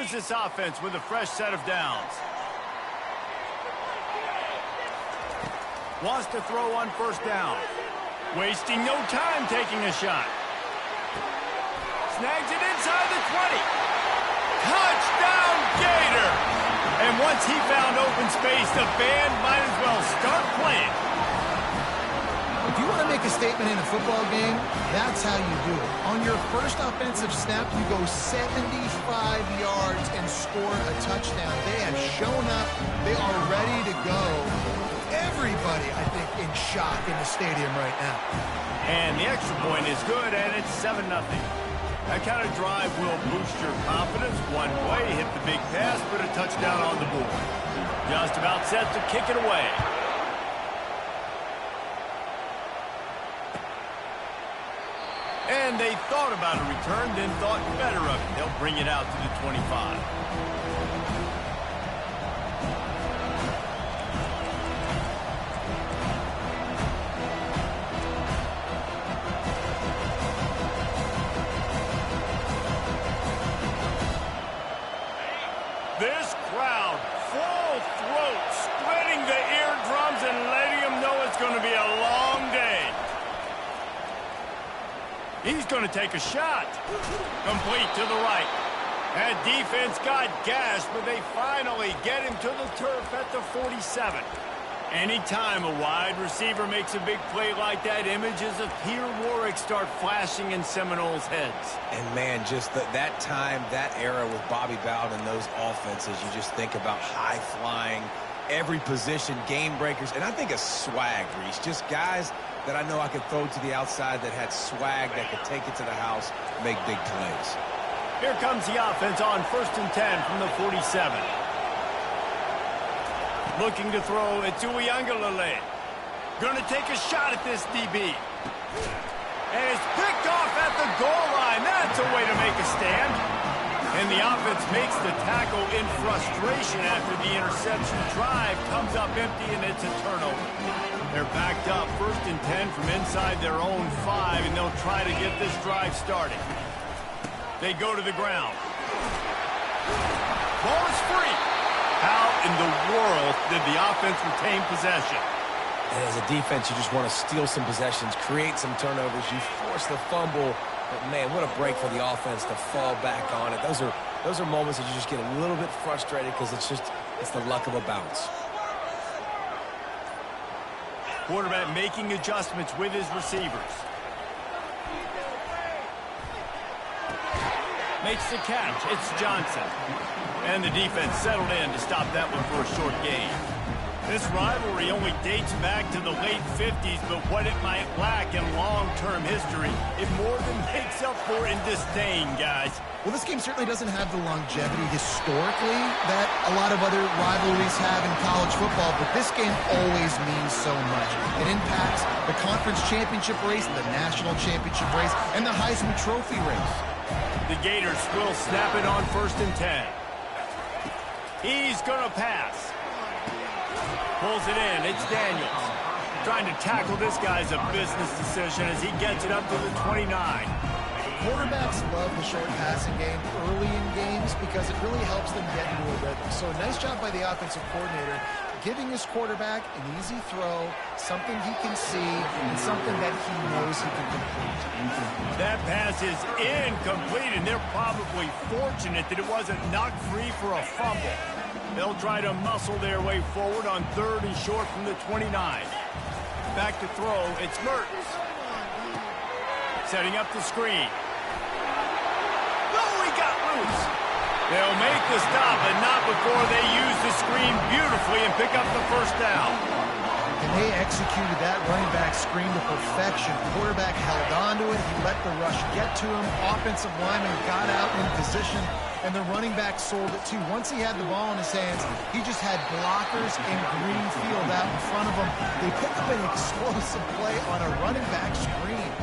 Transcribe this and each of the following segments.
Here's this offense with a fresh set of downs. Wants to throw on first down. Wasting no time taking a shot. Snags it inside the 20. Touchdown, Gator! And once he found open space, the band might as well start playing. If you want to make a statement in a football game, that's how you do it. On your first offensive snap, you go 75 yards and score a touchdown. They have shown up. They are ready to go. Everybody, I think, in shock in the stadium right now. And the extra point is good, and it's 7-0. That kind of drive will boost your confidence. One play, hit the big pass, put a touchdown on the board. Just about set to kick it away. And they thought about a return, then thought better of it. They'll bring it out to the 25. This crowd, full throat, spreading the eardrums and letting them know it's going to be a long day. He's going to take a shot. Complete to the right. That defense got gashed, but they finally get him to the turf at the 47. Anytime a wide receiver makes a big play like that, images of Peter Warwick start flashing in Seminoles' heads. And, man, just that time, that era with Bobby Bowden and those offenses, you just think about high-flying, every position, game breakers, and I think of swag, Reese. Just guys that I know I could throw to the outside that had swag that could take it to the house, make big plays. Here comes the offense on 1st and 10 from the 47. Looking to throw, it's Uiagalelei. Gonna take a shot at this DB. And it's picked off at the goal line. That's a way to make a stand. And the offense makes the tackle in frustration after the interception. Drive comes up empty, and it's a turnover. They're backed up 1st and 10 from inside their own 5, and they'll try to get this drive started. They go to the ground. Ball is free. How in the world did the offense retain possession? And as a defense, you just want to steal some possessions, create some turnovers. You force the fumble. But, man, what a break for the offense to fall back on it. Those are moments that you just get a little bit frustrated because it's the luck of a bounce. Quarterback making adjustments with his receivers. Makes the catch. It's Johnson. And the defense settled in to stop that one for a short gain. This rivalry only dates back to the late 50s, but what it might lack in long-term history, it more than makes up for in disdain, guys. Well, this game certainly doesn't have the longevity historically that a lot of other rivalries have in college football, but this game always means so much. It impacts the conference championship race, the national championship race, and the Heisman Trophy race. The Gators will snap it on 1st and 10. He's going to pass. Pulls it in. It's Daniels. Trying to tackle this guy's a business decision as he gets it up to the 29. Quarterbacks love the short passing game early in games because it really helps them get into a rhythm. So a nice job by the offensive coordinator giving his quarterback an easy throw, something he can see, and something that he knows he can complete. That pass is incomplete, and they're probably fortunate that it wasn't knocked free for a fumble. They'll try to muscle their way forward on 3rd and short from the 29. Back to throw, it's Mertens. Setting up the screen. Oh, he got loose. They'll make the stop, but not before they use the screen beautifully and pick up the first down. And they executed that running back screen to perfection. Quarterback held on to it. He let the rush get to him. Offensive lineman got out in position, and the running back sold it too. Once he had the ball in his hands, he just had blockers in green field out in front of him. They picked up an explosive play on a running back screen.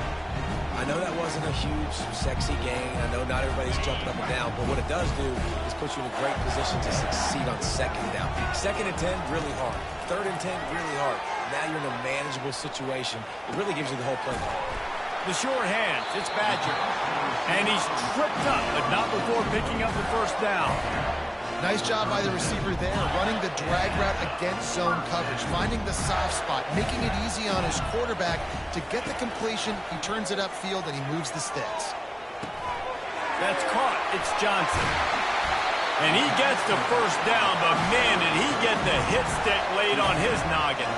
I know that wasn't a huge, sexy gain. I know not everybody's jumping up and down, but what it does do is put you in a great position to succeed on 2nd down. 2nd and 10, really hard. 3rd and 10, really hard. Now you're in a manageable situation. It really gives you the whole playbook. The short hands, it's Badger. And he's tripped up, but not before picking up the first down. Nice job by the receiver there, running the drag route against zone coverage, finding the soft spot, making it easy on his quarterback to get the completion. He turns it upfield, and he moves the sticks. That's caught. It's Johnson. And he gets the first down, but man, did he get the hit stick laid on his noggin.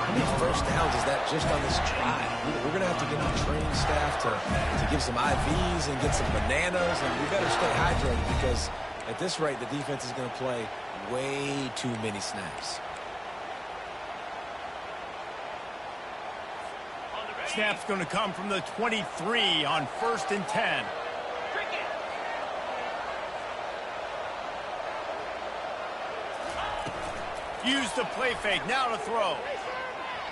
How many first downs is that just on this drive? We're going to have to get our training staff to give some IVs and get some bananas, and we better stay hydrated because at this rate, the defense is going to play way too many snaps. Snap's going to come from the 23 on 1st and 10. Use the play fake, now to throw.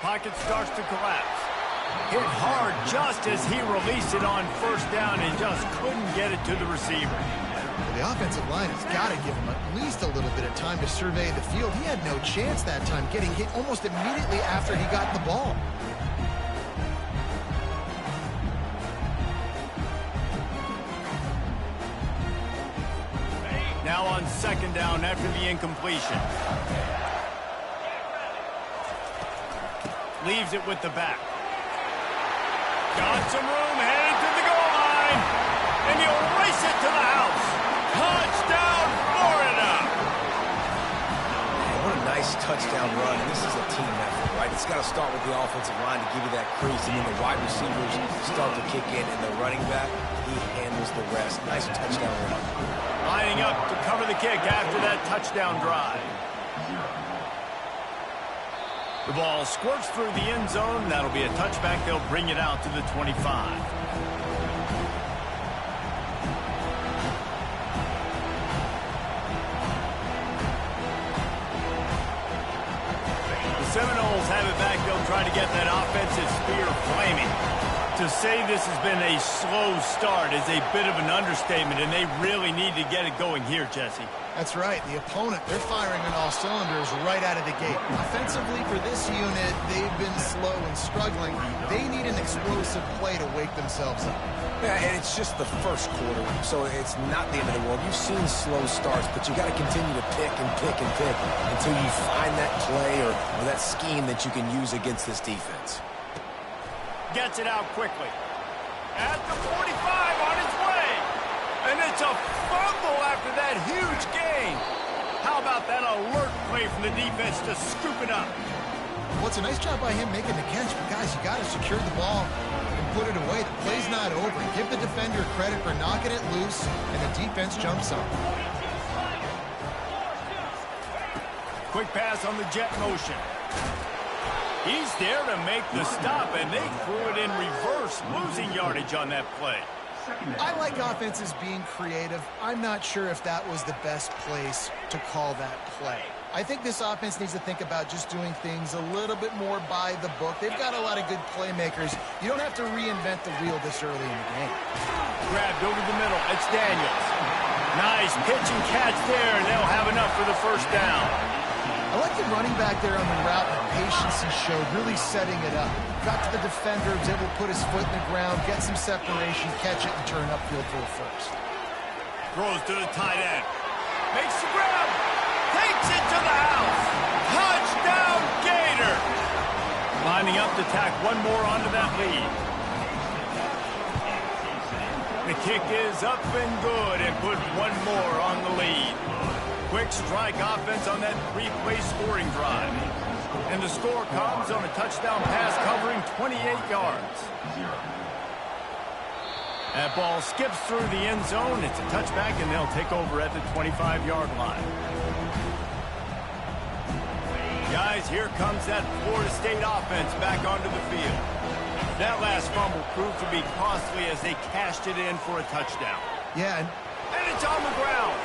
Pocket starts to collapse. Hit hard just as he released it on 1st down and just couldn't get it to the receiver. The offensive line has got to give him at least a little bit of time to survey the field. He had no chance that time, getting hit almost immediately after he got the ball. Now on 2nd down after the incompletion. Leaves it with the back. Got some room, headed to the goal line. And he'll race it to the house. Touchdown, Florida! Man, what a nice touchdown run. This is a team effort, right? It's got to start with the offensive line to give you that crease, and then the wide receivers start to kick in, and the running back, he handles the rest. Nice touchdown run. Lining up to cover the kick after that touchdown drive. The ball squirts through the end zone. That'll be a touchback. They'll bring it out to the 25. The Seminoles have it back. They'll try to get that offensive spear flaming. To say this has been a slow start is a bit of an understatement, and they really need to get it going here, Jesse. That's right. The opponent, they're firing on all cylinders right out of the gate. Offensively, for this unit, they've been slow and struggling. They need an explosive play to wake themselves up. Yeah, and it's just the first quarter, so it's not the end of the world. You've seen slow starts, but you got to continue to pick and pick and pick until you find that play or that scheme that you can use against this defense. Gets it out quickly. At the 45 on its way. And it's a fumble after that huge gain. How about that alert play from the defense to scoop it up? Well, it's a nice job by him making the catch, but guys, you got to secure the ball and put it away. The play's not over. Give the defender credit for knocking it loose, and the defense jumps on. Quick pass on the jet motion. He's there to make the stop, and they threw it in reverse, losing yardage on that play. I like offenses being creative. I'm not sure if that was the best place to call that play. I think this offense needs to think about just doing things a little bit more by the book. They've got a lot of good playmakers. You don't have to reinvent the wheel this early in the game. Grabbed over the middle. It's Daniels. Nice pitch and catch there, and they'll have enough for the first down. I like the running back there on the route, the patience he showed, really setting it up. Got to the defender, was able to put his foot in the ground, get some separation, catch it, and turn upfield for a first. Throws to the tight end. Makes the grab. Takes it to the house. Touchdown, Gator. Lining up to tack one more onto that lead. The kick is up and good and put one more on the lead. Quick strike offense on that three-play scoring drive. And the score comes on a touchdown pass covering 28 yards. That ball skips through the end zone. It's a touchback, and they'll take over at the 25-yard line. Guys, here comes that Florida State offense back onto the field. That last fumble proved to be costly as they cashed it in for a touchdown. Yeah. And it's on the ground.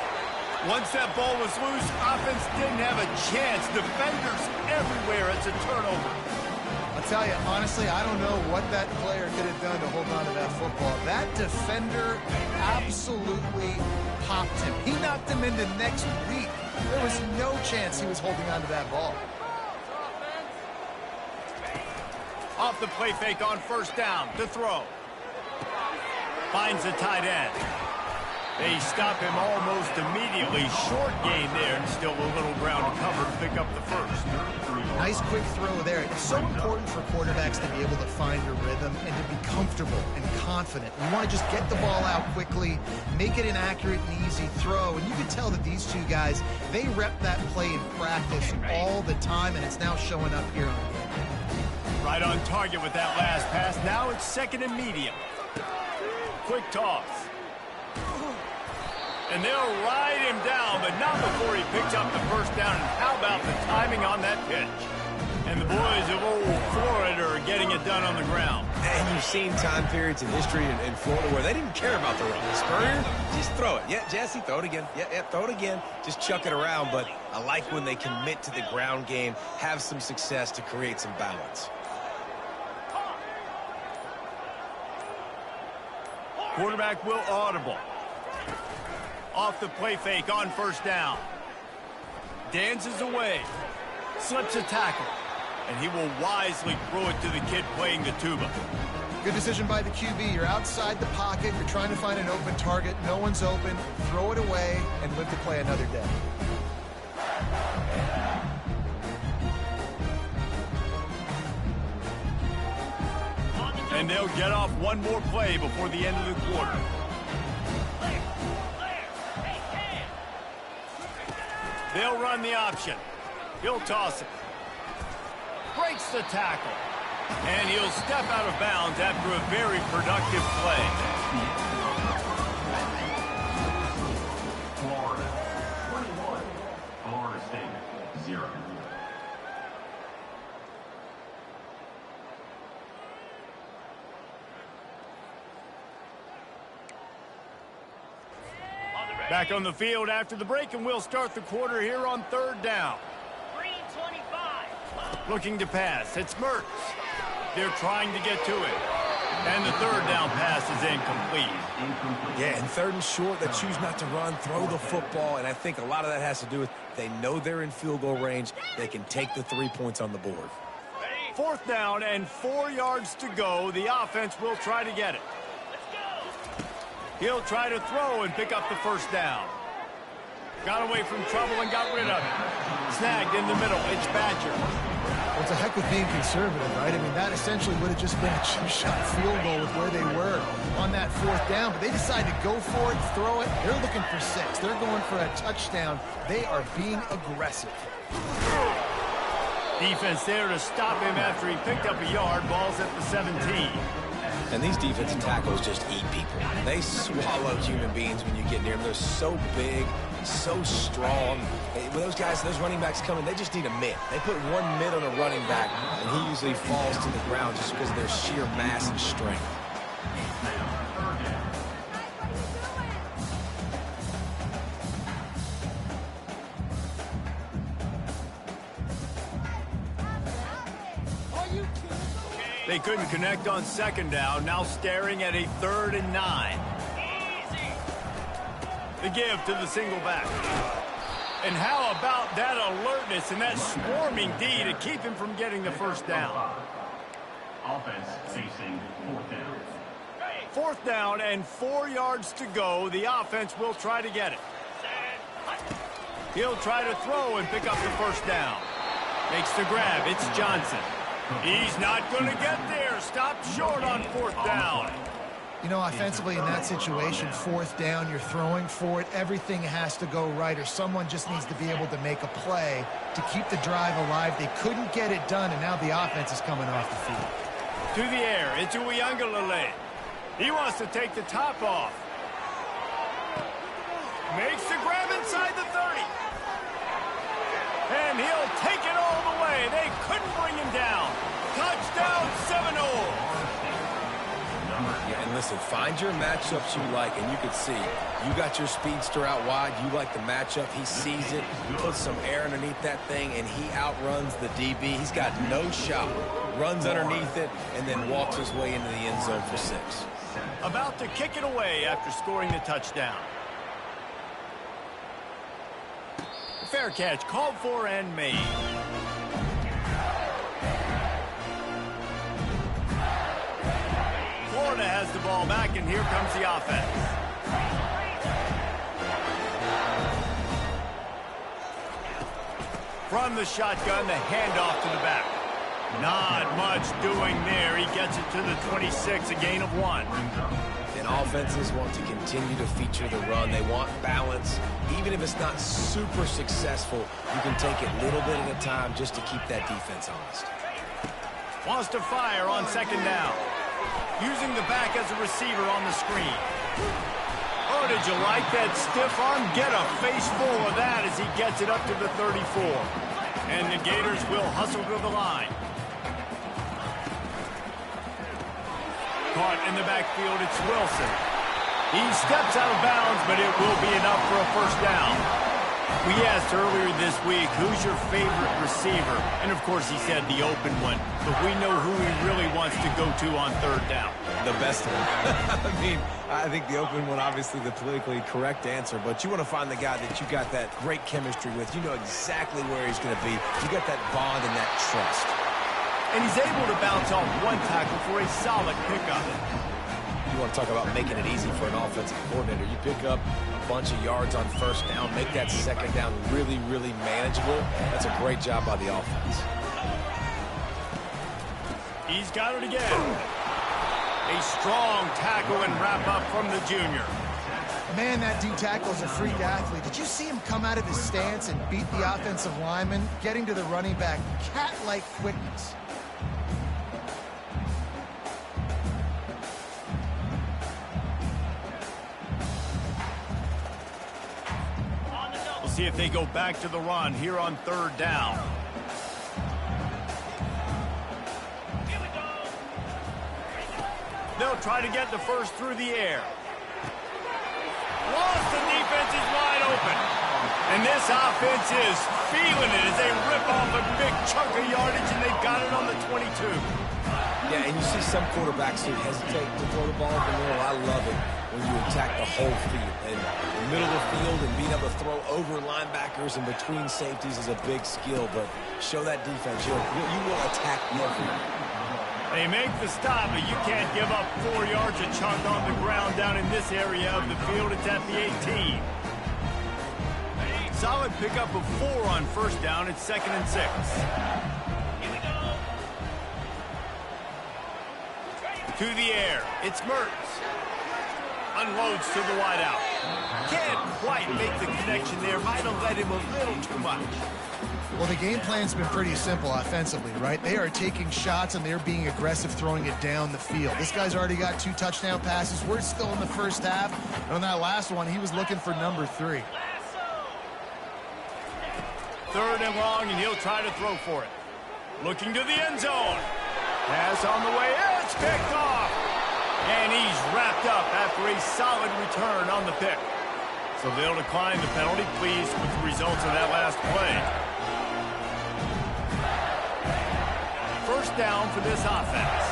Once that ball was loose, offense didn't have a chance. Defenders everywhere. It's a turnover. I'll tell you, honestly, I don't know what that player could have done to hold on to that football. That defender absolutely popped him. He knocked him into next week. There was no chance he was holding on to that ball. Off the play fake on first down to throw. Finds the tight end. They stop him almost immediately. Short gain there, and still a little ground to cover to pick up the first. Nice quick throw there. It's so important for quarterbacks to be able to find a rhythm and to be comfortable and confident. You want to just get the ball out quickly, make it an accurate and easy throw. And you can tell that these two guys, they rep that play in practice all the time, and it's now showing up here on game. Right on target with that last pass. Now it's second and medium. Quick toss. And they'll ride him down, but not before he picks up the first down. And how about the timing on that pitch? And the boys of old Florida are getting it done on the ground. And you've seen time periods in history in Florida where they didn't care about the run. Spurrier, just throw it. Yeah, Jesse, throw it again. Yeah, throw it again. Just chuck it around. But I like when they commit to the ground game, have some success to create some balance. Quarterback will audible. Off the play fake on first down. Dances away. Slips a tackle. And he will wisely throw it to the kid playing the tuba. Good decision by the QB. You're outside the pocket. You're trying to find an open target. No one's open. Throw it away and live to play another day. And they'll get off one more play before the end of the quarter. They'll run the option. He'll toss it. Breaks the tackle. And he'll step out of bounds after a very productive play. Florida, 21. Florida State, 0. Back on the field after the break, and we'll start the quarter here on third down. Looking to pass. It's Mertz. They're trying to get to it. And the third down pass is incomplete. Yeah, and third and short, they choose not to run, throw the football, and I think a lot of that has to do with they know they're in field goal range. They can take the 3 points on the board. Fourth down and 4 yards to go. The offense will try to get it. He'll try to throw and pick up the first down. Got away from trouble and got rid of it. Snagged in the middle. It's Badger. Well, it's a heck with being conservative, right? I mean, that essentially would have just been a chip-shot field goal with where they were on that fourth down. But they decided to go for it, throw it. They're looking for 6. They're going for a touchdown. They are being aggressive. Defense there to stop him after he picked up a yard. Ball's at the 17. And these defensive tackles just eat people. They swallow human beings when you get near them. They're so big, so strong. When those guys, those running backs come in, they just need a mid. They put one mid on a running back, and he usually falls to the ground just because of their sheer mass and strength. They couldn't connect on second down. Now staring at a 3rd and 9. The give to the single back. And how about that alertness and that swarming D to keep him from getting the first down? Offense facing 4th down. 4th down and 4 yards to go. The offense will try to get it. He'll try to throw and pick up the first down. Makes the grab. It's Johnson. He's not going to get there. Stopped short on 4th down. You know, offensively in that situation, 4th down, you're throwing for it. Everything has to go right, or someone just needs to be able to make a play to keep the drive alive. They couldn't get it done, and now the offense is coming off the field. To the air. It's Uiagalelei. He wants to take the top off. Makes the grab inside the 30. And he'll take it all the way. They couldn't bring him down. Touchdown, 7-0. Yeah, and listen, find your matchups you like, and you can see you got your speedster out wide. You like the matchup. He sees it, puts some air underneath that thing, and he outruns the DB. He's got no shot. Runs underneath it, and then walks his way into the end zone for 6. About to kick it away after scoring the touchdown. Fair catch, called for and made. Florida has the ball back, and here comes the offense. From the shotgun, the handoff to the back. Not much doing there. He gets it to the 26, a gain of 1. And offenses want to continue to feature the run. They want balance. Even if it's not super successful, you can take it little bit at a time just to keep that defense honest. Wants to fire on second down. Using the back as a receiver on the screen. Oh, did you like that stiff arm? Get a face full of that as he gets it up to the 34. And the Gators will hustle to the line. Caught in the backfield, it's Wilson. He steps out of bounds, but it will be enough for a first down. We asked earlier this week, who's your favorite receiver? And, of course, he said the open one. But we know who he really wants to go to on third down. The best one. I mean, I think the open one, obviously the politically correct answer, but you want to find the guy that you got that great chemistry with. You know exactly where he's going to be. You got that bond and that trust. And he's able to bounce off one tackle for a solid pickup. You want to talk about making it easy for an offensive coordinator. You pick up a bunch of yards on first down, make that second down really, really manageable. That's a great job by the offense. He's got it again. A strong tackle and wrap up from the junior. Man, that D tackle's a freak athlete. Did you see him come out of his stance and beat the offensive lineman, getting to the running back? Cat-like quickness. We'll see if they go back to the run here on third down. They'll try to get the first through the air. Lost, the defense is wide open. And this offense is feeling it as they rip off a big chunk of yardage, and they've got it on the 22. Yeah, and you see some quarterbacks who hesitate to throw the ball in the middle. I love it when you attack the whole field. And the middle of the field and being able to throw over linebackers and between safeties is a big skill, but show that defense. You will attack everyone. They make the stop, but you can't give up 4 yards a chunk on the ground down in this area of the field. It's at the 18. Solid pickup of 4 on first down. It's 2nd and 6. To the air. It's Mertz. Unloads to the wideout. Can't quite make the connection there. Might have led him a little too much. Well, the game plan's been pretty simple offensively, right? They are taking shots, and they're being aggressive throwing it down the field. This guy's already got 2 touchdown passes. We're still in the first half. And on that last one, he was looking for number 3. 3rd and long, and he'll try to throw for it. Looking to the end zone. Pass on the way. It's picked off. And he's wrapped up after a solid return on the pick. So they'll decline the penalty. Pleased with the results of that last play. First down for this offense.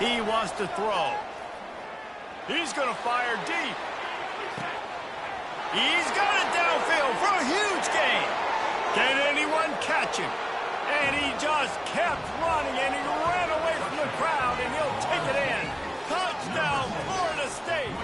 He wants to throw. He's going to fire deep. He's got it downfield for a huge gain. Can anyone catch him? And he just kept running, and he ran away from the crowd, and he'll take it in. Touchdown, Florida State.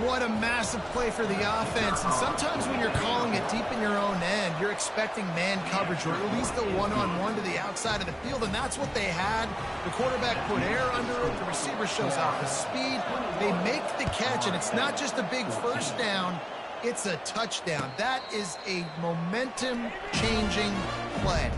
What a massive play for the offense. And sometimes when you're calling it deep in your own end, you're expecting man coverage or at least a one-on-one to the outside of the field, and that's what they had. The quarterback put air under it. The receiver shows off his speed. They make the catch, and it's not just a big first down. It's a touchdown. That is a momentum-changing play.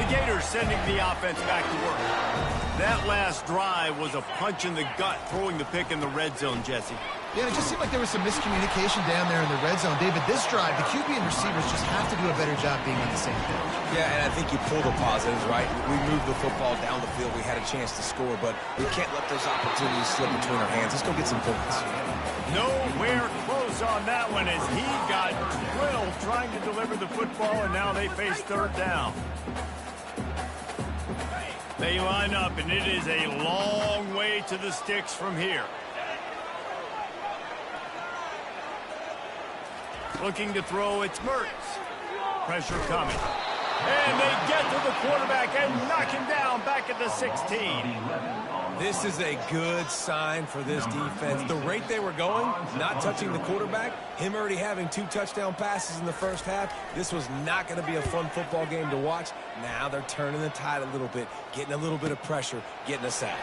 The Gators sending the offense back to work. That last drive was a punch in the gut, throwing the pick in the red zone, Jesse. Yeah, it just seemed like there was some miscommunication down there in the red zone. David, this drive, the QB and receivers just have to do a better job being on the same page. Yeah, and I think you pull the positives, right? We moved the football down the field. We had a chance to score, but we can't let those opportunities slip between our hands. Let's go get some points. Nowhere close on that one as he got drilled trying to deliver the football, and now they face third down. They line up, and it is a long way to the sticks from here. Looking to throw, it's Mertz. Pressure coming. And they get to the quarterback and knock him down back at the 16. This is a good sign for this defense. The rate they were going, not touching the quarterback, him already having 2 touchdown passes in the first half, this was not going to be a fun football game to watch. Now they're turning the tide a little bit, getting a little bit of pressure, getting a sack.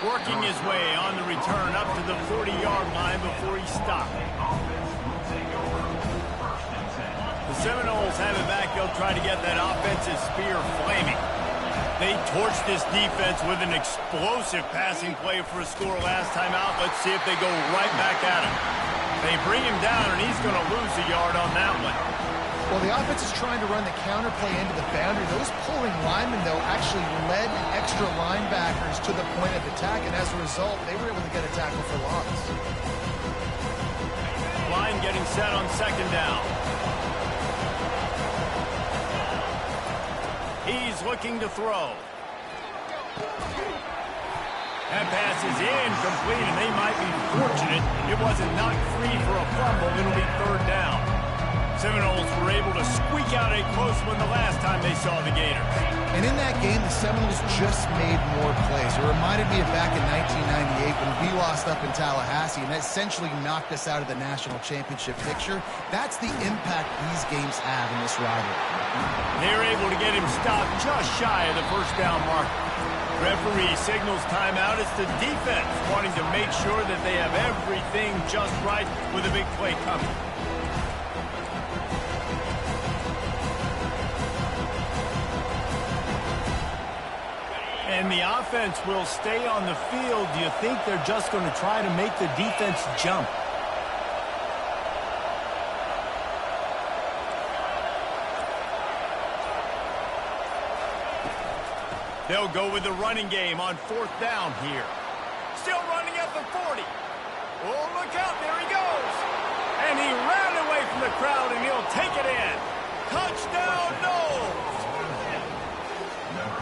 Working his way on the return up to the 40-yard line before he stopped. The Seminoles have it back. They'll try to get that offensive spear flaming. They torched this defense with an explosive passing play for a score last time out. Let's see if they go right back at him. They bring him down, and he's going to lose a yard on that one. Well, the offense is trying to run the counter play into the boundary. Those pulling linemen, though, actually led extra linebackers to the point of attack, and as a result, they were able to get a tackle for loss. Line getting set on second down. He's looking to throw. That pass is incomplete, and they might be fortunate it wasn't knocked free for a fumble. It'll be third down. Seminoles were able to squeak out a close one the last time they saw the Gators. And in that game, the Seminoles just made more plays. It reminded me of back in 1998 when we lost up in Tallahassee, and that essentially knocked us out of the national championship picture. That's the impact these games have in this rivalry. They're able to get him stopped just shy of the first down mark. Referee signals timeout. It's the defense wanting to make sure that they have everything just right with a big play coming. And the offense will stay on the field. Do you think they're just going to try to make the defense jump? They'll go with the running game on fourth down here. Still running at the 40. Oh, look out. There he goes. And he ran away from the crowd, and he'll take it in. Touchdown, Noles.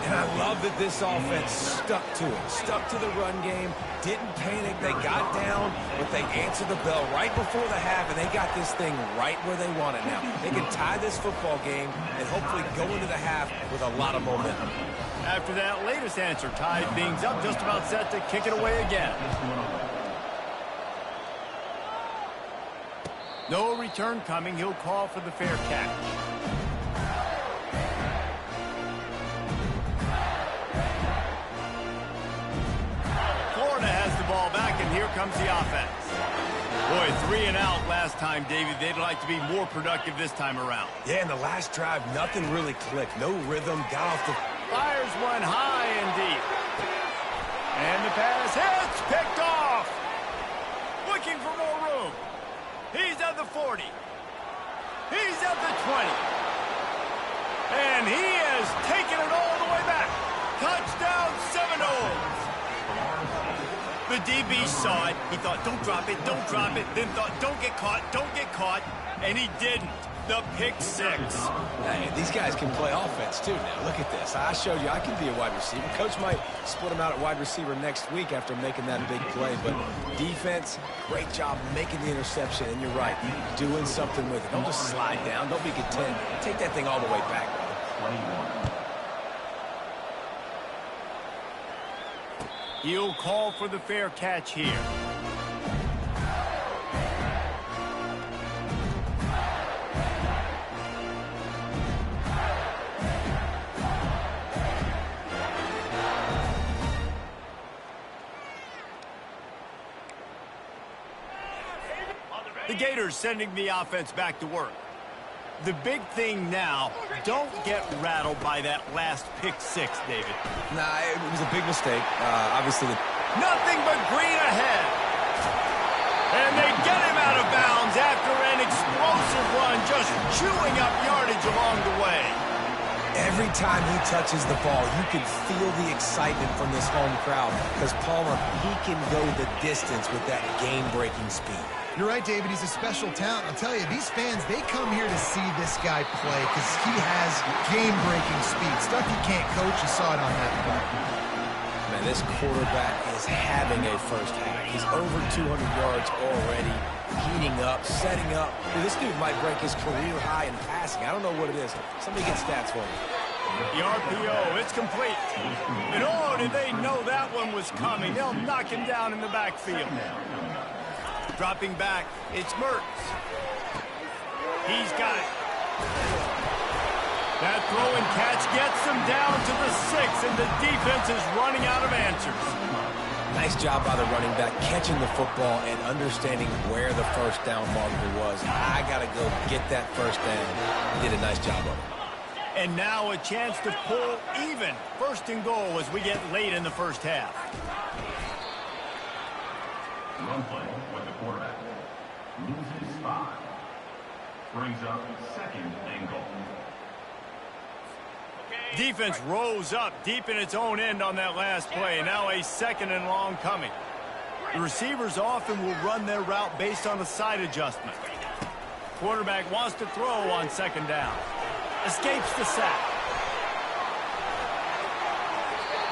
And I love that this offense stuck to it, stuck to the run game, didn't panic. They got down, but they answered the bell right before the half, and they got this thing right where they want it now. They can tie this football game and hopefully go into the half with a lot of momentum. After that latest answer, tied things up, just about set to kick it away again. No return coming. He'll call for the fair catch. Has the ball back, and here comes the offense. Boy, 3 and out last time, David. They'd like to be more productive this time around. Yeah, in the last drive, nothing really clicked. No rhythm, got off the... Fires one high and deep. And the pass hits, picked off. Looking for more room. He's at the 40. He's at the 20. And he has taken it all the way back. Touchdown, Seminoles. The DB saw it. He thought, don't drop it, don't drop it. Then thought, don't get caught. And he didn't. The pick six. Hey, these guys can play offense, too, now. Look at this. I showed you I can be a wide receiver. Coach might split him out at wide receiver next week after making that big play. But defense, great job making the interception. And you're right, doing something with it. Don't just slide down. Don't be content. Take that thing all the way back, brother. He'll call for the fair catch here. The Gators sending the offense back to work. The big thing now, don't get rattled by that last pick six, David. Nah, it was a big mistake. Obviously, nothing but green ahead. And they get him out of bounds after an explosive run, just chewing up yardage along the way. Every time he touches the ball, you can feel the excitement from this home crowd because Palmer, he can go the distance with that game-breaking speed. You're right, David. He's a special talent. I'll tell you, these fans, they come here to see this guy play because he has game-breaking speed. Stuff you can't coach. You saw it on that play. Man, this quarterback is having a first half. He's over 200 yards already, heating up, setting up. Dude, this dude might break his career high in passing. I don't know what it is. Somebody get stats for me. The RPO, it's complete. And oh, did they know that one was coming. They'll knock him down in the backfield. Dropping back, it's Mertz. He's got it. That throw and catch gets them down to the 6, and the defense is running out of answers. Nice job by the running back, catching the football and understanding where the first down marker was. I got to go get that first down. He did a nice job of it. And now a chance to pull even. First and goal as we get late in the first half. Run play with the quarterback. Loses 5. Brings up second and goal. Defense rose up deep in its own end on that last play. Now a second and long coming. The receivers often will run their route based on a side adjustment. Quarterback wants to throw on second down. Escapes the sack.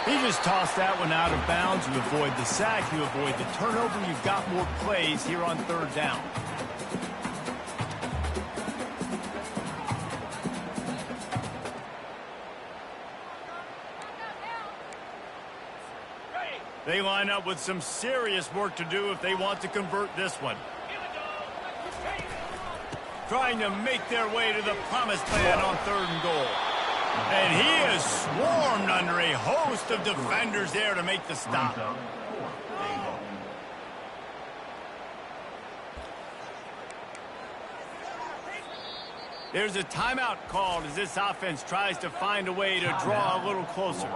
He just tossed that one out of bounds. You avoid the sack, you avoid the turnover. You've got more plays here on third down. They line up with some serious work to do if they want to convert this one. Trying to make their way to the promised land on third and goal. And he is swarmed under a host of defenders there to make the stop. There's a timeout called as this offense tries to find a way to draw a little closer.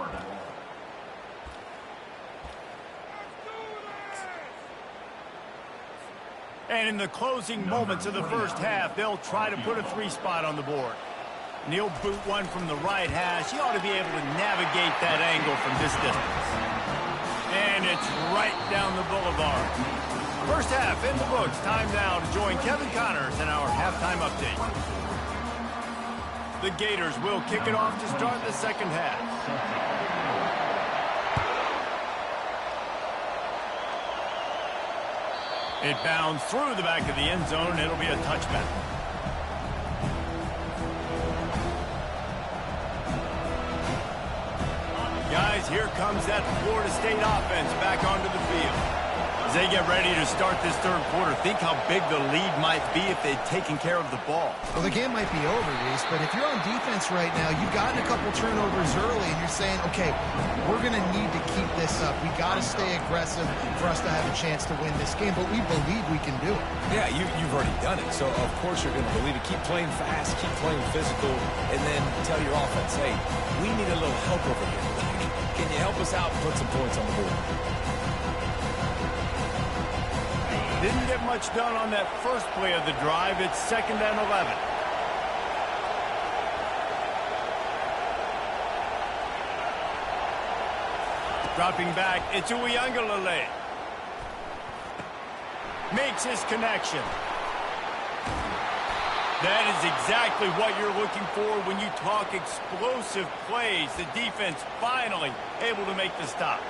And in the closing moments of the first half, they'll try to put a 3 spot on the board. And he'll boot one from the right hash. He ought to be able to navigate that angle from this distance. And it's right down the boulevard. First half in the books. Time now to join Kevin Connors in our halftime update. The Gators will kick it off to start the second half. It bounds through the back of the end zone. It'll be a touchback. Guys, here comes that Florida State offense back onto the field. As they get ready to start this third quarter, think how big the lead might be if they'd taken care of the ball. Well, the game might be over, Reese, but if you're on defense right now, you've gotten a couple turnovers early, and you're saying, okay, we're going to need to keep this up. We got to stay aggressive for us to have a chance to win this game, but we believe we can do it. Yeah, you've already done it, so of course you're going to believe it. Keep playing fast, keep playing physical, and then tell your offense, hey, we need a little help over here. Can you help us out and put some points on the board? Didn't get much done on that first play of the drive. It's 2nd and 11. Dropping back, it's Uiagalelei. Makes his connection. That is exactly what you're looking for when you talk explosive plays. The defense finally able to make the stop.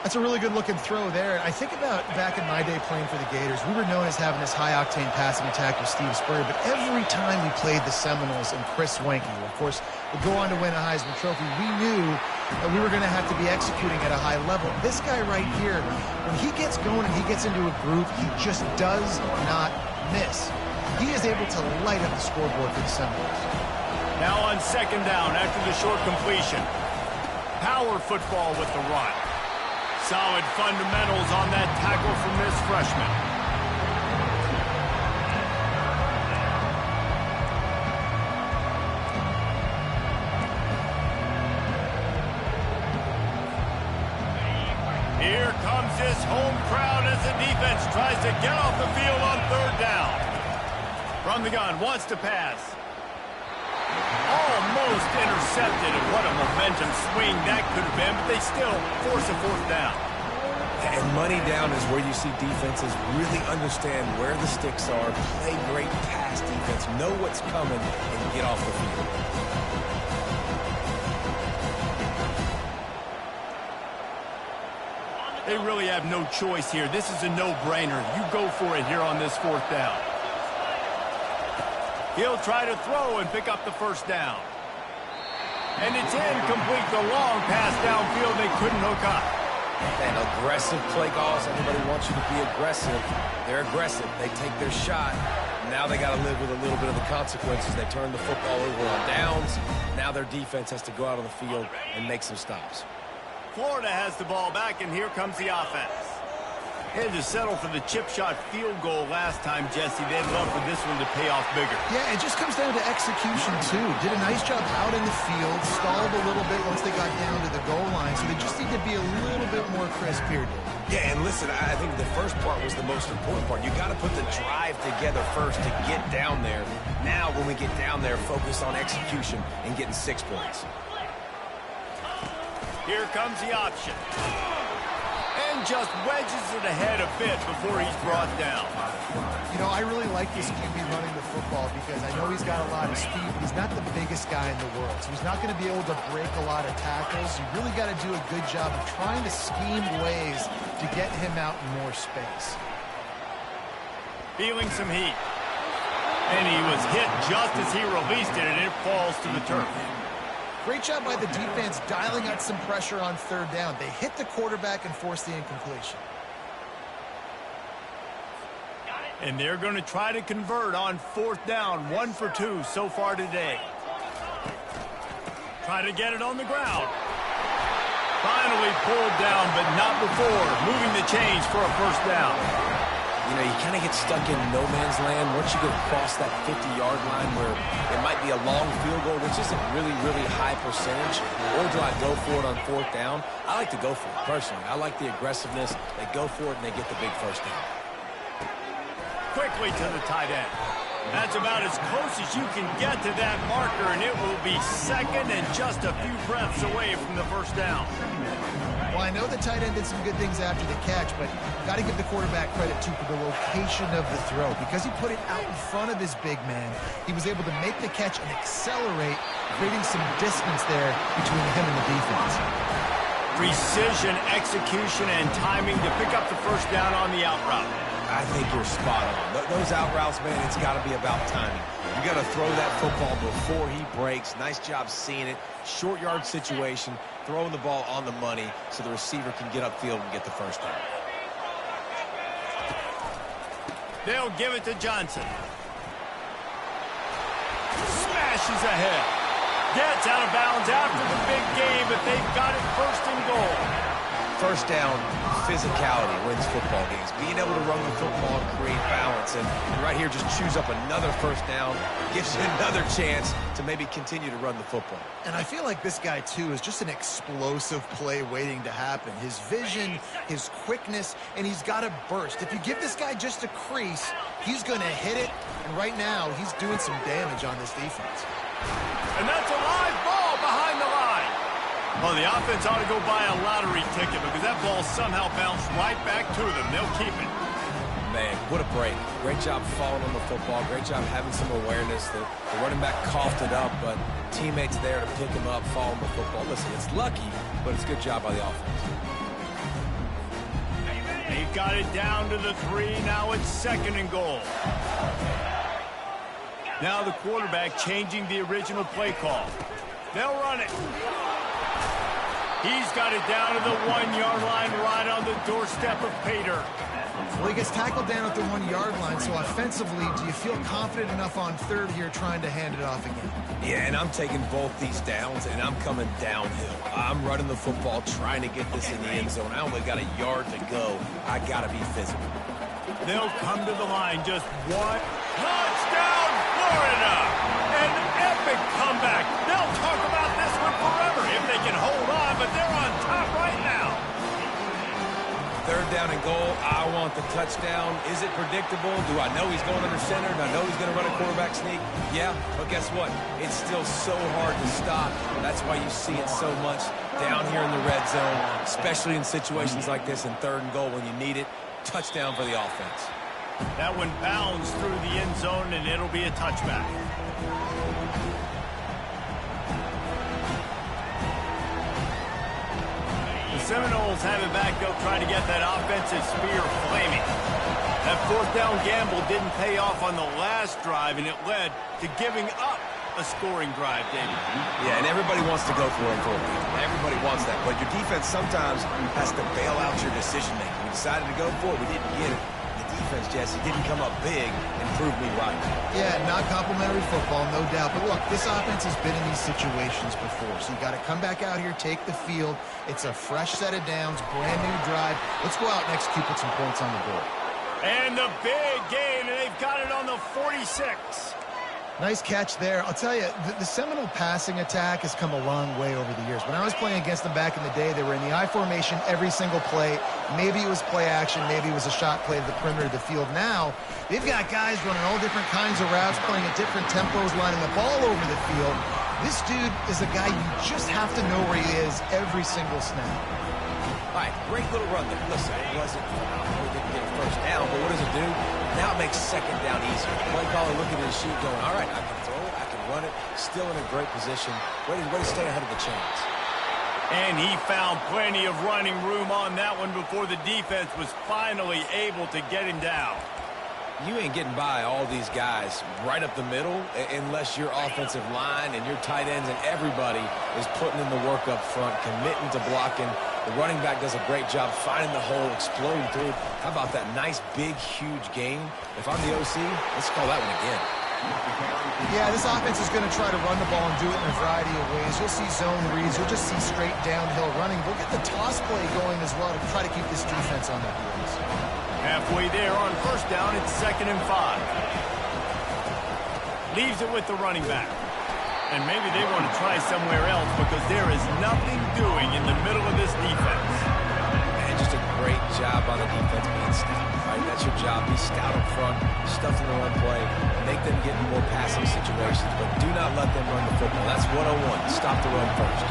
That's a really good-looking throw there. I think about back in my day playing for the Gators, we were known as having this high-octane passing attack with Steve Spurrier, but every time we played the Seminoles and Chris Swanke, who, of course, would go on to win a Heisman Trophy, we knew that we were going to have to be executing at a high level. This guy right here, when he gets going and he gets into a groove, he just does not miss. He is able to light up the scoreboard for the Seminoles. Now on 2nd down after the short completion. Power football with the run. Solid fundamentals on that tackle from this freshman. Here comes this home crowd as the defense tries to get off the field on 3rd down. From the gun, wants to pass. Almost intercepted, and what a momentum swing that could have been, but they still force a 4th down. And money down is where you see defenses really understand where the sticks are, play great pass defense, know what's coming, and get off the field. They really have no choice here. This is a no-brainer. You go for it here on this 4th down. He'll try to throw and pick up the 1st down. And it's incomplete. The long pass downfield they couldn't hook up. Man, aggressive play calls. Everybody wants you to be aggressive. They're aggressive. They take their shot. Now they got to live with a little bit of the consequences. They turn the football over on downs. Now their defense has to go out on the field and make some stops. Florida has the ball back, and here comes the offense. Had to settle for the chip shot field goal last time, Jesse. They'd love for this one to pay off bigger. Yeah, it just comes down to execution, too. Did a nice job out in the field, stalled a little bit once they got down to the goal line, so they just need to be a little bit more crisp here, Dave. Yeah, and listen, I think the first part was the most important part. You got to put the drive together first to get down there. Now, when we get down there, focus on execution and getting 6 points. Here comes the option. And just wedges it ahead a bit before he's brought down. You know, I really like this QB running the football because I know he's got a lot of speed, but he's not the biggest guy in the world. So he's not going to be able to break a lot of tackles. You really got to do a good job of trying to scheme ways to get him out in more space. Feeling some heat. And he was hit just as he released it, and it falls to the turf. Great job by the defense dialing out some pressure on 3rd down. They hit the quarterback and forced the incompletion. And they're going to try to convert on 4th down. 1 for 2 so far today. Try to get it on the ground. Finally pulled down, but not before moving the chains for a 1st down. You know, you kind of get stuck in no man's land once you get across that 50-yard line where it might be a long field goal, which isn't really, really high percentage. Or do I go for it on 4th down? I like to go for it, personally. I like the aggressiveness. They go for it, and they get the big 1st down. Quickly to the tight end. That's about as close as you can get to that marker, and it will be 2nd and just a few breaths away from the 1st down. Well, I know the tight end did some good things after the catch, but got to give the quarterback credit, too, for the location of the throw. Because he put it out in front of his big man, he was able to make the catch and accelerate, creating some distance there between him and the defense. Precision, execution, and timing to pick up the 1st down on the out route. I think you're spot on. Those out routes, man, it's got to be about timing. You got to throw that football before he breaks. Nice job seeing it. Short yard situation, throwing the ball on the money so the receiver can get upfield and get the 1st down. They'll give it to Johnson. Smashes ahead. Gets out of bounds after the big game, but they've got it 1st and goal. 1st down, physicality wins football games. Being able to run the football and create balance. And right here, just choose up another 1st down. Gives you another chance to maybe continue to run the football. And I feel like this guy, too, is just an explosive play waiting to happen. His vision, his quickness, and he's got a burst. If you give this guy just a crease, he's going to hit it. And right now, he's doing some damage on this defense. And that's a live ball behind the line. Well, the offense ought to go buy a lottery ticket because that ball somehow bounced right back to them. They'll keep it. Man, what a break. Great job falling on the football. Great job having some awareness. The running back coughed it up, but teammates there to pick him up, fall on the football. Listen, it's lucky, but it's a good job by the offense. They got it down to the 3. Now it's 2nd and goal. Now the quarterback changing the original play call. They'll run it. He's got it down to the 1-yard line right on the doorstep of Pater. Well, he gets tackled down at the 1-yard line, so offensively, do you feel confident enough on 3rd here trying to hand it off again? Yeah, and I'm taking both these downs, and I'm coming downhill. I'm running the football, trying to get this in the end zone. I only got a yard to go. I got to be physical. They'll come to the line just one. Touchdown, Florida! An epic comeback. They'll talk about this one forever if they can hold on, but they're on top right now. 3rd down and goal. I want the touchdown. Is it predictable? Do I know he's going under center? Do I know he's going to run a quarterback sneak? Yeah, but guess what? It's still so hard to stop. That's why you see it so much down here in the red zone, especially in situations like this in 3rd and goal when you need it. Touchdown for the offense. That one bounds through the end zone, and it'll be a touchback. The Seminoles Seminoles have it back. They'll try to get that offensive spear flaming. That fourth down gamble didn't pay off on the last drive, and it led to giving up a scoring drive, David. Yeah, and everybody wants to go for it. Everybody wants that. But your defense sometimes has to bail out your decision-making. We decided to go for it. We didn't get it. The defense, Jesse, didn't come up big and prove me right. Yeah, not complimentary football, no doubt. But look, this offense has been in these situations before. So you got to come back out here, take the field. It's a fresh set of downs, brand new drive. Let's go out and execute, put some points on the board. And the big gain, and they've got it on the 46. Nice catch there. I'll tell you, the Seminole passing attack has come a long way over the years. When I was playing against them back in the day, they were in the I formation every single play. Maybe it was play action. Maybe it was a shot play to the perimeter of the field. Now, they've got guys running all different kinds of routes, playing at different tempos, lining up all over the field. This dude is a guy you just have to know where he is every single snap. All right, great little run there. Listen, it wasn't phenomenal. We didn't get a first down, but what does it do? Now it makes second down easier. The play caller looking at his sheet going, all right, I can throw it, I can run it. Still in a great position. Way to stay ahead of the chains. And he found plenty of running room on that one before the defense was finally able to get him down. You ain't getting by all these guys right up the middle unless your offensive line and your tight ends and everybody is putting in the work up front, committing to blocking. The running back does a great job finding the hole, exploding through. How about that nice, big, huge gain? If I'm the OC, let's call that one again. Yeah, this offense is going to try to run the ball and do it in a variety of ways. You'll see zone reads. You'll just see straight downhill running. We'll get the toss play going as well to try to keep this defense on their heels. Halfway there on first down, it's 2nd and 5. Leaves it with the running back. And maybe they want to try somewhere else because there is nothing doing in the middle of this defense. And just a great job on the defense being stout, right? That's your job. Be stout up front, stuff in the run play, make them get in more passing situations, but do not let them run the football. That's 101. Stop the run first.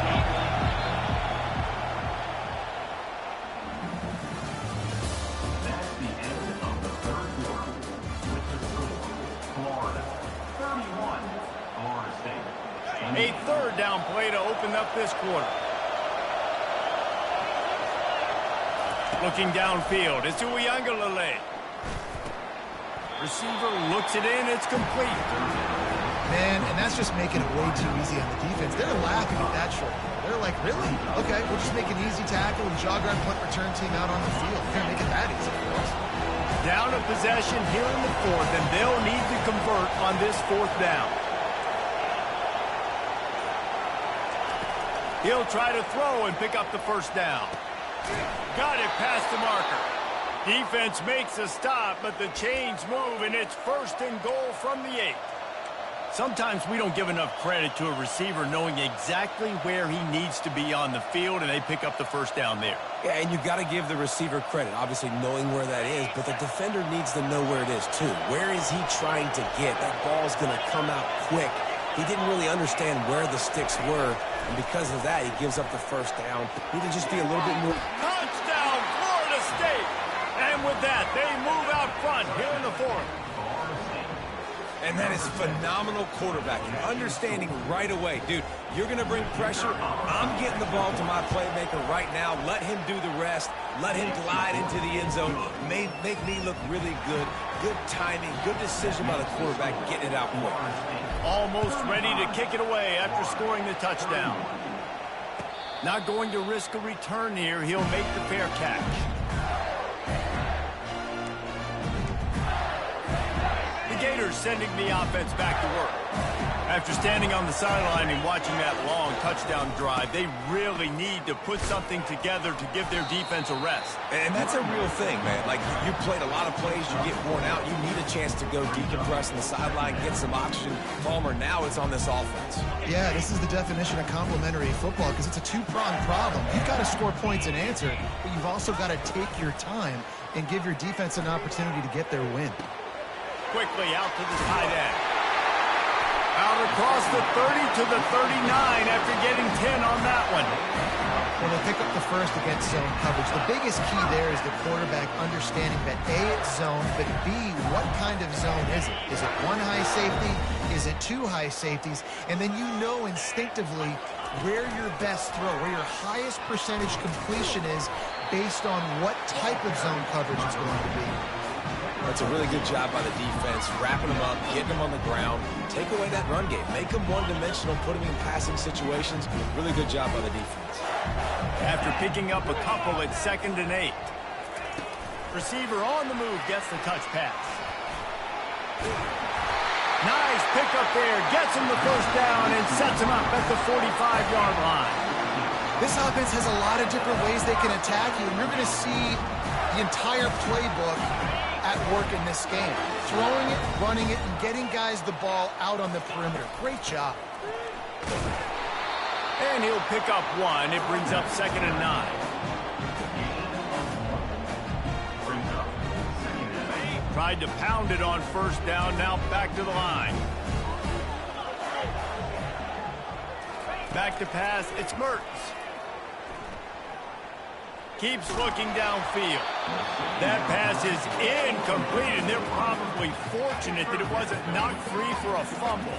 A third down play to open up this quarter. Looking downfield, it's Uiagalelei. Receiver looks it in, it's complete. Man, and that's just making it way too easy on the defense. They're laughing at that short. They're like, really? Okay, we'll just make an easy tackle and jog our punt return team out on the field. We're going to make it that easy for us. Down a possession here in the fourth, and they'll need to convert on this fourth down. He'll try to throw and pick up the first down. Got it past the marker. Defense makes a stop, but the chains move, and it's 1st and goal from the 8. Sometimes we don't give enough credit to a receiver knowing exactly where he needs to be on the field, and they pick up the first down there. Yeah, and you've got to give the receiver credit, obviously knowing where that is, but the defender needs to know where it is too. Where is he trying to get? That ball's going to come out quick. He didn't really understand where the sticks were, and because of that, he gives up the first down. Need to just be a little bit more. Touchdown, Florida State! And with that, they move out front here in the fourth. And that is phenomenal quarterbacking. Understanding right away, dude, you're going to bring pressure. I'm getting the ball to my playmaker right now. Let him do the rest. Let him glide into the end zone. Make me look really good. Good timing. Good decision by the quarterback getting it out quick. Almost ready to kick it away after scoring the touchdown. Not going to risk a return here. He'll make the fair catch. The Gators sending the offense back to work. After standing on the sideline and watching that long touchdown drive, they really need to put something together to give their defense a rest. And that's a real thing, man. Like, you played a lot of plays, you get worn out, you need a chance to go decompress on the sideline, get some oxygen. Palmer, now it's on this offense. Yeah, this is the definition of complementary football because it's a two-pronged problem. You've got to score points and answer, but you've also got to take your time and give your defense an opportunity to get their win. Quickly out to the tight end. Out across the 30 to the 39 after getting 10 on that one. Well, they pick up the first against zone coverage. The biggest key there is the quarterback understanding that A, it's zone, but B, what kind of zone is it? Is it one high safety? Is it two high safeties? And then you know instinctively where your best throw, where your highest percentage completion is based on what type of zone coverage it's going to be. That's a really good job by the defense, wrapping them up, getting them on the ground, take away that run game, make them one-dimensional, put them in passing situations. Really good job by the defense. After picking up a couple at 2nd and 8. Receiver on the move gets the touch pass. Nice pickup there, gets him the first down and sets him up at the 45-yard line. This offense has a lot of different ways they can attack you, and you're going to see the entire playbook at work in this game. Throwing it, running it, and getting guys the ball out on the perimeter. Great job. And he'll pick up one. It brings up 2nd and 9. Tried to pound it on first down, now back to the line. Back to pass, it's Mertz. Keeps looking downfield. That pass is incomplete, and they're probably fortunate that it wasn't knocked free for a fumble.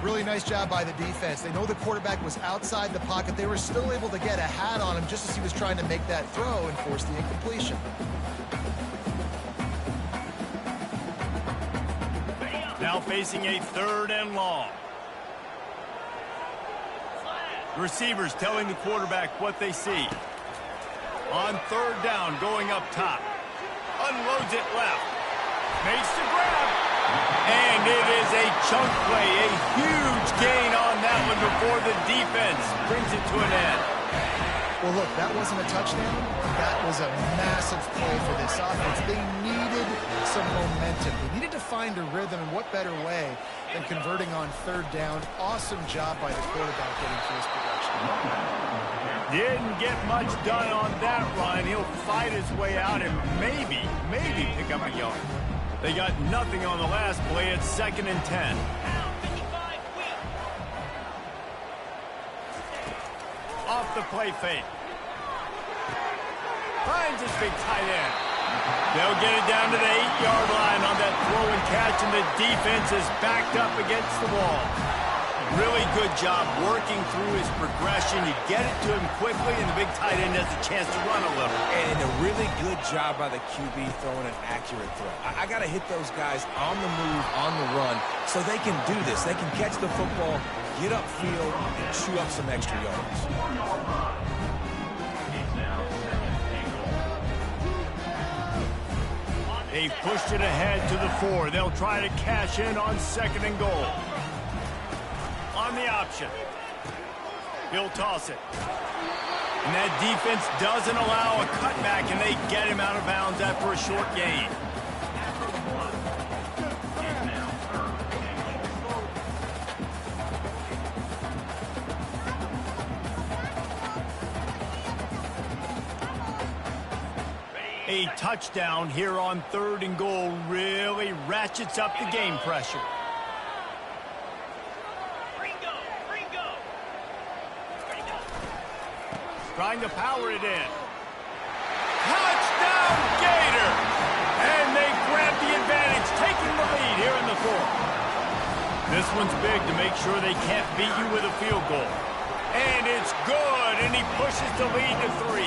Really nice job by the defense. They know the quarterback was outside the pocket. They were still able to get a hat on him just as he was trying to make that throw and force the incompletion. Now facing a 3rd and long. Receivers telling the quarterback what they see. On 3rd down, going up top. Unloads it left. Makes the grab. And it is a chunk play. A huge gain on that one before the defense brings it to an end. Well, look, that wasn't a touchdown. That was a massive play for this offense. They needed some momentum. They needed to find a rhythm, and what better way than converting on 3rd down. Awesome job by the quarterback getting to his production. Didn't get much done on that run. He'll fight his way out and maybe pick up a yard. They got nothing on the last play. It's 2nd and 10. Off the play fake. Finds his big tight end. They'll get it down to the 8-yard line on that throw and catch, and the defense is backed up against the wall. Really good job working through his progression. You get it to him quickly, and the big tight end has a chance to run a little. And a really good job by the QB throwing an accurate throw. I got to hit those guys on the move, on the run, so they can do this. They can catch the football, get upfield, and chew up some extra yards. They've pushed it ahead to the 4. They'll try to cash in on 2nd and goal. On the option. He'll toss it. And that defense doesn't allow a cutback, and they get him out of bounds after a short gain. A touchdown here on 3rd and goal really ratchets up the game pressure. Trying to power it in. Touchdown, Gator! And they grab the advantage, taking the lead here in the 4th. This one's big to make sure they can't beat you with a field goal. And it's good, and he pushes the lead to 3.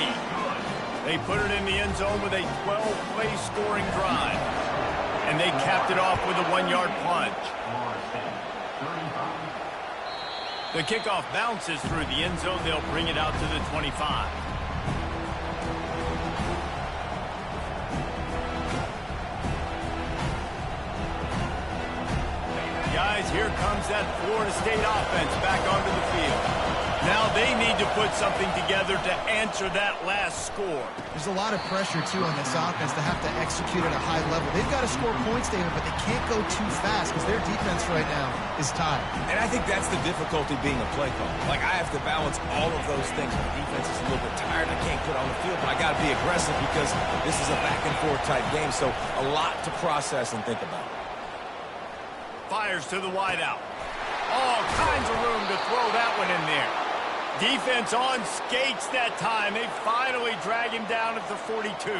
They put it in the end zone with a 12-play scoring drive. And they capped it off with a 1-yard plunge. The kickoff bounces through the end zone. They'll bring it out to the 25. Guys, here comes that Florida State offense back onto the field. Now they need to put something together to answer that last score. There's a lot of pressure, too, on this offense to have to execute at a high level. They've got to score points, David, but they can't go too fast because their defense right now is tied. And I think that's the difficulty being a play call. Like, I have to balance all of those things. My defense is a little bit tired. I can't put on the field, but I got to be aggressive because this is a back-and-forth type game, so a lot to process and think about. Fires to the wideout. All kinds of room to throw that one in there. Defense on skates that time. They finally drag him down at the 42.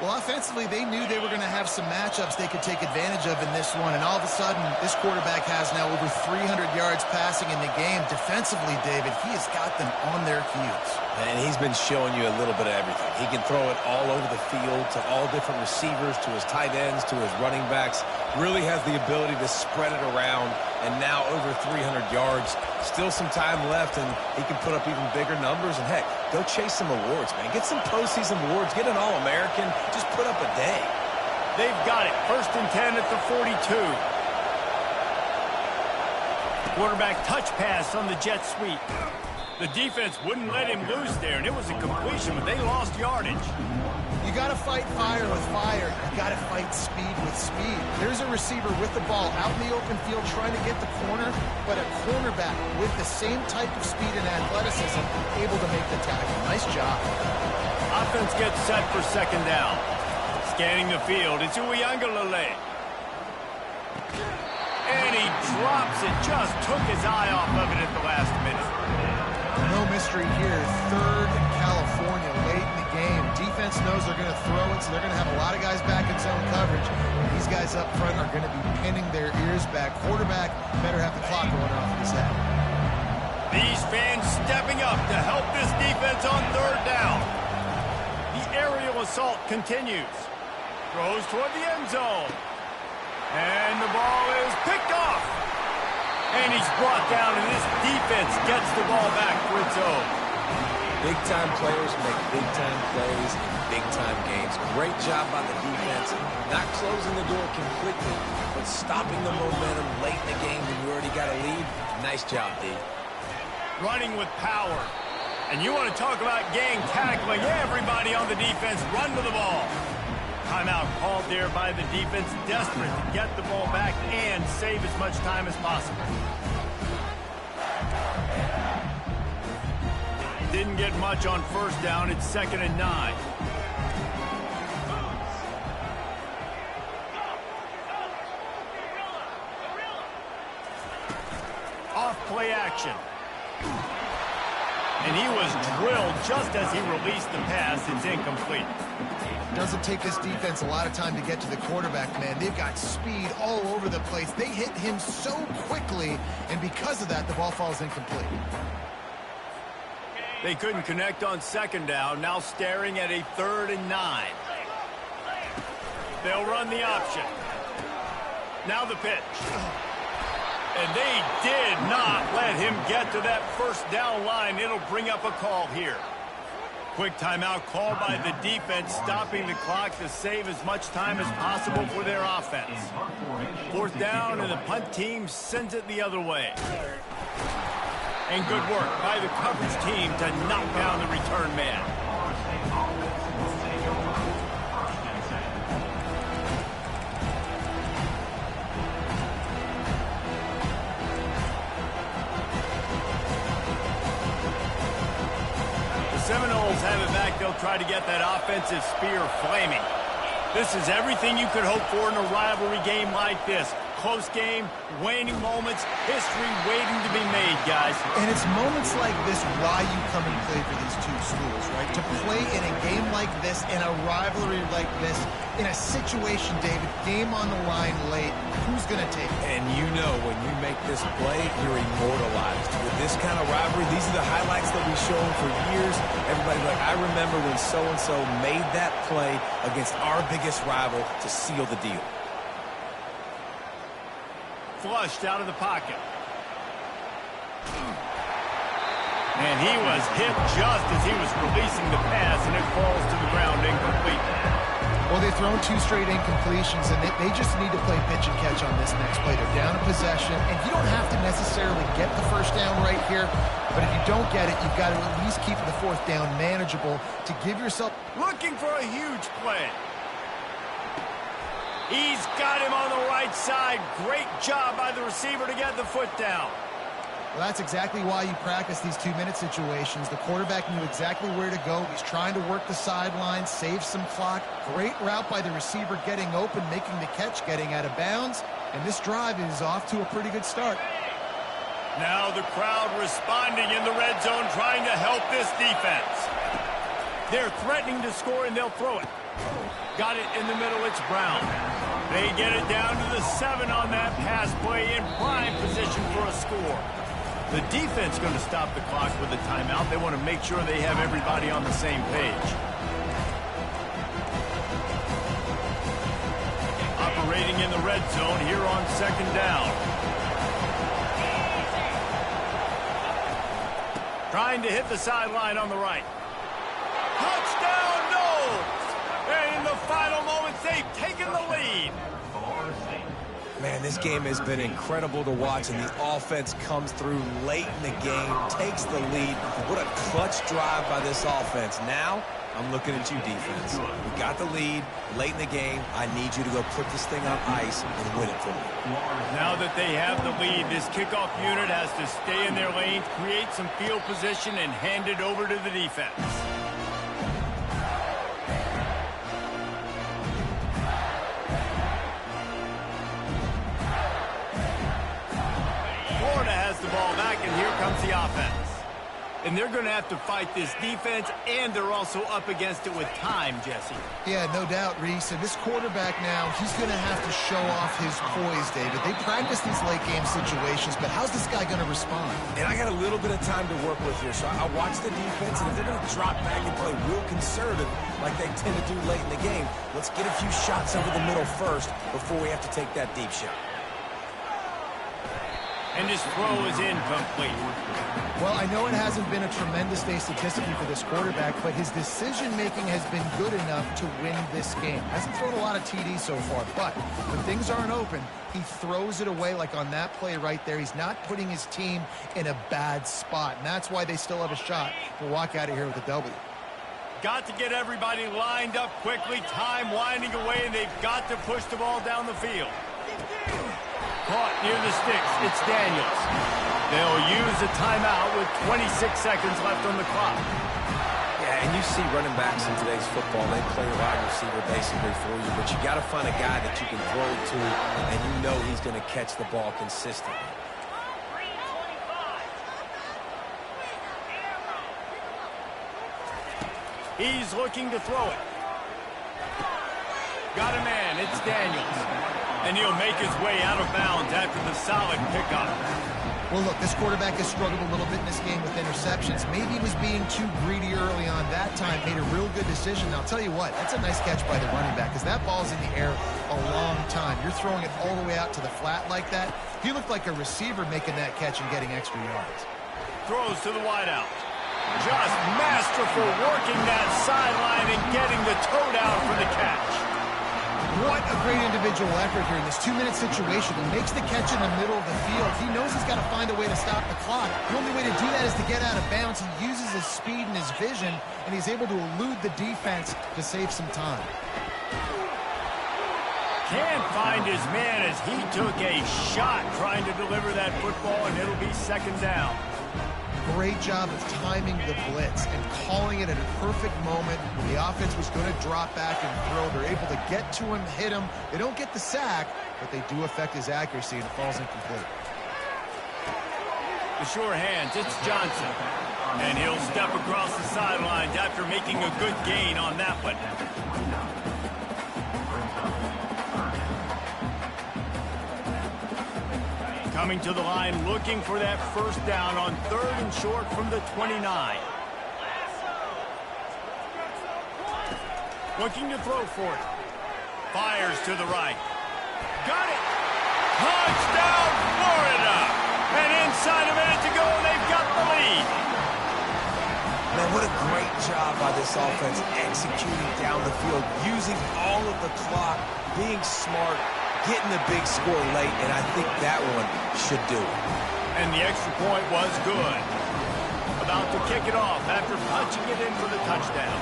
Well, offensively, they knew they were going to have some matchups they could take advantage of in this one, and all of a sudden, this quarterback has now over 300 yards passing in the game. Defensively, David, he has got them on their heels. And he's been showing you a little bit of everything. He can throw it all over the field to all different receivers, to his tight ends, to his running backs. Really has the ability to spread it around, and now over 300 yards. Still some time left, and he can put up even bigger numbers. And, heck, go chase some awards, man. Get some postseason awards. Get an All-American. Just put up a day. They've got it. 1st and 10 at the 42. Quarterback touch pass on the jet sweep. The defense wouldn't let him loose there, and it was a completion, but they lost yardage. You got to fight fire with fire. You got to fight speed with speed. There's a receiver with the ball out in the open field trying to get the corner, but a cornerback with the same type of speed and athleticism able to make the tackle. Nice job. Offense gets set for 2nd down. Scanning the field, it's Uiagalelei. And he drops it, just took his eye off of it at the last minute. No mystery here. 3rd in California late in the game. Defense knows they're going to throw it, so they're going to have a lot of guys back in zone coverage. And these guys up front are going to be pinning their ears back. Quarterback better have the clock going off of his head. These fans stepping up to help this defense on 3rd down. The aerial assault continues. Throws toward the end zone. And the ball is picked off. And he's brought down, and this defense gets the ball back for its own. Big-time players make big-time plays in big-time games. Great job by the defense. Not closing the door completely, but stopping the momentum late in the game when you already got a lead. Nice job, D. Running with power. And you want to talk about gang tackling. Everybody on the defense run to the ball. Timeout called there by the defense, desperate to get the ball back and save as much time as possible. Didn't get much on 1st down. It's 2nd and 9. Off play action. And he was drilled just as he released the pass. It's incomplete. Doesn't take this defense a lot of time to get to the quarterback, man. They've got speed all over the place. They hit him so quickly, and because of that, the ball falls incomplete. They couldn't connect on 2nd down, now staring at a 3rd and 9. They'll run the option. Now the pitch. And they did not let him get to that 1st down line. It'll bring up a call here. Quick timeout called by the defense, stopping the clock to save as much time as possible for their offense. 4th down, and the punt team sends it the other way. And good work by the coverage team to knock down the return man. Seminoles have it back. They'll try to get that offensive spear flaming. This is everything you could hope for in a rivalry game like this. Close game, waning moments, history waiting to be made, guys. And it's moments like this why you come and play for these two schools, right? To play in a game like this, in a rivalry like this, in a situation, David, game on the line late, who's going to take it? And you know when you make this play, you're immortalized. With this kind of rivalry, these are the highlights that we've shown for years. Everybody's like, I remember when so-and-so made that play against our biggest rival to seal the deal. Flushed out of the pocket. And he was hit just as he was releasing the pass, and it falls to the ground incomplete. Well, they've thrown 2 straight incompletions, and they just need to play pitch and catch on this next play. They're down a possession, and you don't have to necessarily get the 1st down right here, but if you don't get it, you've got to at least keep the 4th down manageable to give yourself... Looking for a huge play. He's got him on the right side. Great job by the receiver to get the foot down. Well, that's exactly why you practice these 2-minute situations. The quarterback knew exactly where to go. He's trying to work the sidelines, save some clock. Great route by the receiver getting open, making the catch, getting out of bounds. And this drive is off to a pretty good start. Now the crowd responding in the red zone, trying to help this defense. They're threatening to score, and they'll throw it. Got it in the middle. It's Brown. They get it down to the 7 on that pass play, in prime position for a score. The defense going to stop the clock with a timeout. They want to make sure they have everybody on the same page. Operating in the red zone here on 2nd down. Trying to hit the sideline on the right. Touchdown, Knowles! And in the final moments, they've taken the lead. Man, this game has been incredible to watch, and the offense comes through late in the game, takes the lead. What a clutch drive by this offense. Now, I'm looking at you, defense. We got the lead late in the game. I need you to go put this thing on ice and win it for me. Now that they have the lead, this kickoff unit has to stay in their lanes, create some field position, and hand it over to the defense. Florida has the ball back, and here comes the offense. And they're going to have to fight this defense, and they're also up against it with time, Jesse. Yeah, no doubt, Reese. And this quarterback now, he's going to have to show off his poise, David. They practice these late-game situations, but how's this guy going to respond? And I got a little bit of time to work with here, so I watch the defense, and if they're going to drop back and play real conservative like they tend to do late in the game, let's get a few shots over the middle first before we have to take that deep shot. And his throw is incomplete. Well, I know it hasn't been a tremendous day statistically for this quarterback, but his decision-making has been good enough to win this game. Hasn't thrown a lot of TDs so far, but when things aren't open, he throws it away like on that play right there. He's not putting his team in a bad spot, and that's why they still have a shot to walk out of here with a W. Got to get everybody lined up quickly, time winding away, and they've got to push the ball down the field. Caught near the sticks. It's Daniels. They'll use a timeout with 26 seconds left on the clock. Yeah, and you see running backs in today's football, they play wide receiver basically for you, but you got to find a guy that you can throw to, and you know he's going to catch the ball consistently. He's looking to throw it. Got a man. It's Daniels. And he'll make his way out of bounds after the solid pickup. Well, look, this quarterback has struggled a little bit in this game with interceptions. Maybe he was being too greedy early on. That time made a real good decision. Now, I'll tell you what, that's a nice catch by the running back because that ball's in the air a long time. You're throwing it all the way out to the flat like that. He looked like a receiver making that catch and getting extra yards. Throws to the wideout. Just masterful working that sideline and getting the toe down for the catch. What a great individual effort here in this 2-minute situation. He makes the catch in the middle of the field. He knows he's got to find a way to stop the clock. The only way to do that is to get out of bounds. He uses his speed and his vision, and he's able to elude the defense to save some time. Can't find his man as he took a shot trying to deliver that football, and it'll be 2nd down. Great job of timing the blitz and calling it at a perfect moment when the offense was going to drop back and throw. They're able to get to him, hit him. They don't get the sack, but they do affect his accuracy, and it falls incomplete. The sure hands, it's Johnson. And he'll step across the sidelines after making a good gain on that one. Coming to the line, looking for that 1st down on 3rd and short from the 29. Looking to throw for it. Fires to the right. Got it! Touchdown, Florida! And inside a minute to go, they've got the lead. Man, what a great job by this offense executing down the field, using all of the clock, being smart, getting the big score late, and I think that one should do it. And the extra point was good. About to kick it off after punching it in for the touchdown.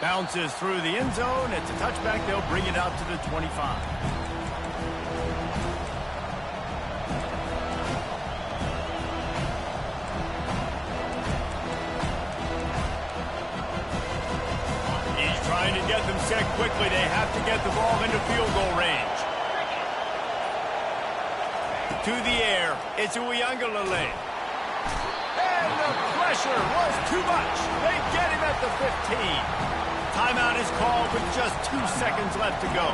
Bounces through the end zone. It's a touchback. They'll bring it out to the 25. Trying to get them set quickly. They have to get the ball into field goal range. To the air, it's Uiagalelei. And the pressure was too much. They get him at the 15. Timeout is called with just 2 seconds left to go.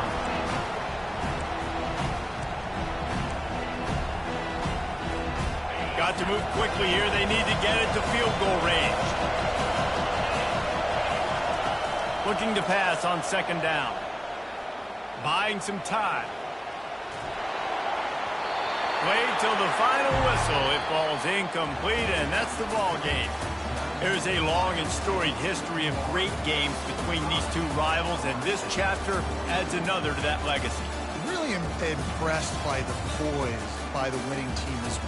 Got to move quickly here. They need to get it to field goal range. Looking to pass on second down. Buying some time. Played till the final whistle. It falls incomplete, and that's the ball game. There's a long and storied history of great games between these two rivals, and this chapter adds another to that legacy. Really impressed by the poise by the winning team as well.